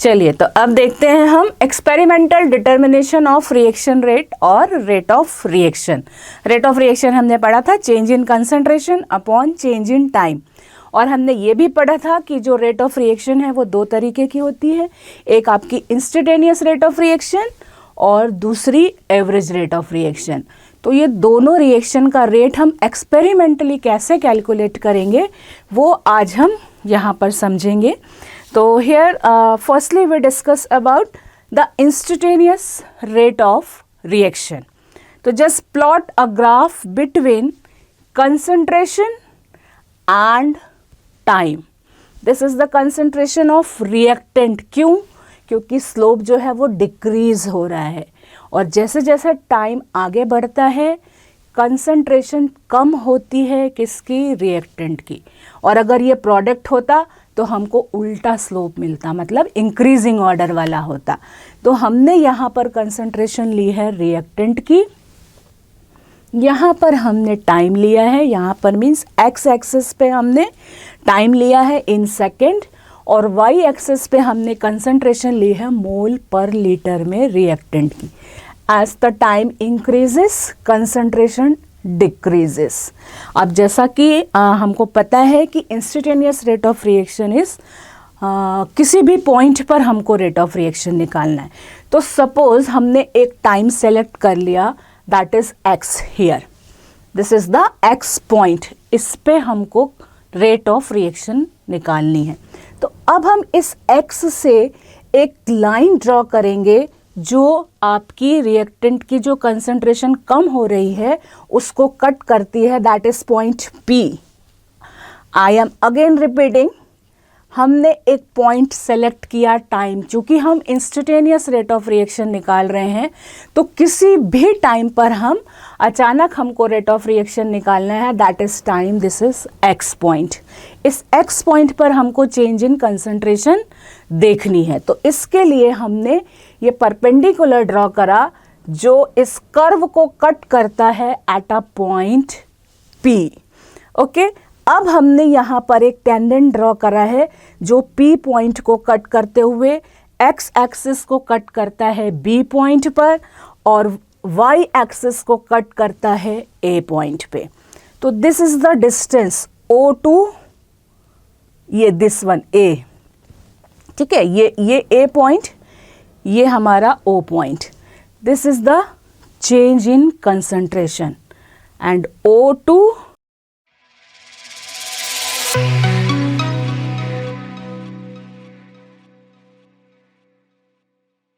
चलिए तो अब देखते हैं हम experimental determination of reaction rate और rate of reaction. Rate of reaction हमने पढ़ा था change in concentration upon change in time, और हमने ये भी पढ़ा था कि जो रेट ऑफ रिएक्शन है वो दो तरीके की होती है, एक आपकी इंस्टेंटेनियस रेट ऑफ रिएक्शन और दूसरी एवरेज रेट ऑफ रिएक्शन। तो ये दोनों रिएक्शन का रेट हम एक्सपेरिमेंटली कैसे कैलकुलेट करेंगे वो आज हम यहाँ पर समझेंगे। तो here firstly we discuss about the instantaneous rate of reaction. तो just plot a graph between concentration and time. This is the concentration of reactant. क्यों? क्योंकि स्लोप जो है वो डिक्रीज हो रहा है, और जैसे जैसे टाइम आगे बढ़ता है कंसंट्रेशन कम होती है किसकी, रिएक्टेंट की। और अगर ये प्रोडक्ट होता तो हमको उल्टा स्लोप मिलता, मतलब इंक्रीजिंग ऑर्डर वाला होता। तो हमने यहाँ पर कंसंट्रेशन ली है रिएक्टेंट की, यहाँ पर हमने टाइम लिया है, यहाँ पर मीन्स एक्स एक्सिस पे हमने टाइम लिया है इन सेकेंड, और वाई एक्सिस पे हमने कंसंट्रेशन ली है मोल पर लीटर में रिएक्टेंट की। As the time increases concentration decreases. अब जैसा कि हमको पता है कि instantaneous rate of reaction is किसी भी पॉइंट पर हमको रेट ऑफ रिएक्शन निकालना है। तो सपोज हमने एक टाइम सेलेक्ट कर लिया, that is x here, this is the x point, इस पे हमको रेट ऑफ रिएक्शन निकालनी है। तो अब हम इस एक्स से एक लाइन ड्रॉ करेंगे जो आपकी रिएक्टेंट की जो कंसंट्रेशन कम हो रही है उसको कट करती है, that is point P. I am again repeating, हमने एक पॉइंट सेलेक्ट किया टाइम, चूंकि हम इंस्टेंटेनियस रेट ऑफ रिएक्शन निकाल रहे हैं तो किसी भी टाइम पर हम अचानक हमको रेट ऑफ रिएक्शन निकालना है, that is time, this is x point. इस एक्स पॉइंट पर हमको चेंज इन कंसंट्रेशन देखनी है। तो इसके लिए हमने ये परपेंडिकुलर ड्रॉ करा जो इस कर्व को कट करता है at a point P। Okay, अब हमने यहाँ पर एक टेंडेंट ड्रॉ करा है जो P पॉइंट को कट करते हुए एक्स एक्सिस को कट करता है B पॉइंट पर और Y एक्सिस को कट करता है A पॉइंट पे। तो this is the distance O to ये दिस वन A, ठीक है, ये A पॉइंट, ये हमारा O point. This is the change in concentration and O to